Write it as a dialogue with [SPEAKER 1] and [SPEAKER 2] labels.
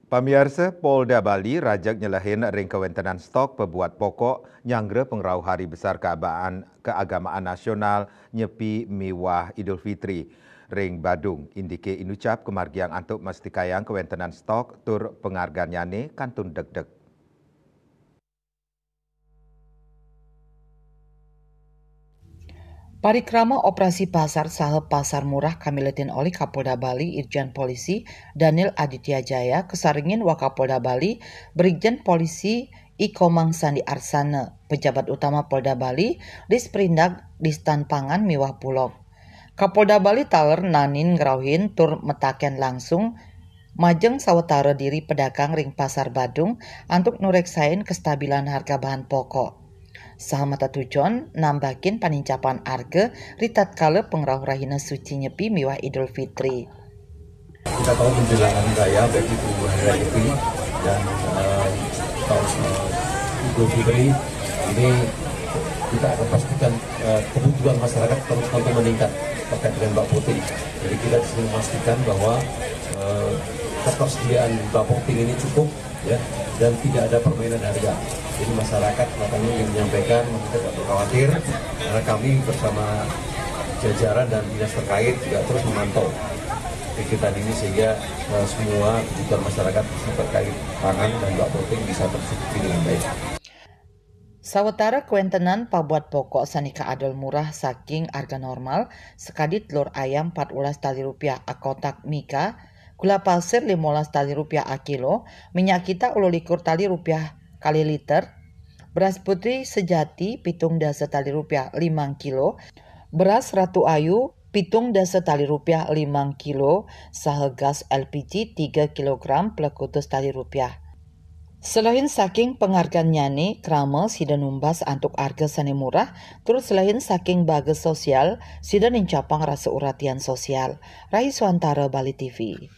[SPEAKER 1] Pamirsa Polda Bali rajak nyelahin ring kewentenan stok pebuat pokok nyanggra pengrau hari besar keagamaan nasional nyepi miwah Idul Fitri. Ring Badung indike inucap kemargiang antuk mestikayang kewentenan stok tur penghargaan nyane kantun deg-deg.
[SPEAKER 2] Parikrama operasi pasar saha pasar murah kamiletin oleh Kapolda Bali Irjen Polisi Daniel Aditya Jaya kesaringin Wakapolda Bali Brigjen Polisi Ikomang Sandi Arsana pejabat utama Polda Bali Disperindak Distan Pangan Miwah Pulog. Kapolda Bali taler nanin ngerauhin tur metaken langsung majeng sawetara diri pedagang ring pasar Badung untuk nureksain kestabilan harga bahan pokok. Sahamata tujuan nambahin panincapan harga ritat kala pengrauh rahina suci nyepi miwah Idul Fitri.
[SPEAKER 3] Kita tahu menjelang hari raya baik itu hari raya Nyepi dan tahun Idul Fitri ini kita akan pastikan kebutuhan masyarakat terus meningkat terkait dengan bawang putih. Jadi kita bisa memastikan bahwa ketersediaan bawang putih ini cukup ya dan tidak ada permainan harga. Jadi masyarakat makanya yang menyampaikan kita tidak perlu khawatir karena kami bersama jajaran dan dinas terkait juga terus memantau kegiatan ini sehingga semua kebutuhan masyarakat terkait pangan dan bawang putih bisa tercukupi dengan baik.
[SPEAKER 2] Sawetara kuentenan pabuat pokok sanika adol murah saking harga normal sekadit telur ayam 14 tali rupiah a kotak mika, gula pasir 15 tali rupiah a kilo, minyak kita 12 tali rupiah kali liter, beras putih sejati pitung dasa tali rupiah 5 kilo, beras Ratu Ayu pitung dasa tali rupiah 5 kilo, saha gas LPG 3 kg plekutus tali rupiah. Selain saking penghargaan nyane, krama sida numbas antuk harga sane murah, terus selain saking bagus sosial, sida nincapang rasa uratian sosial. Rai Suantara Bali TV.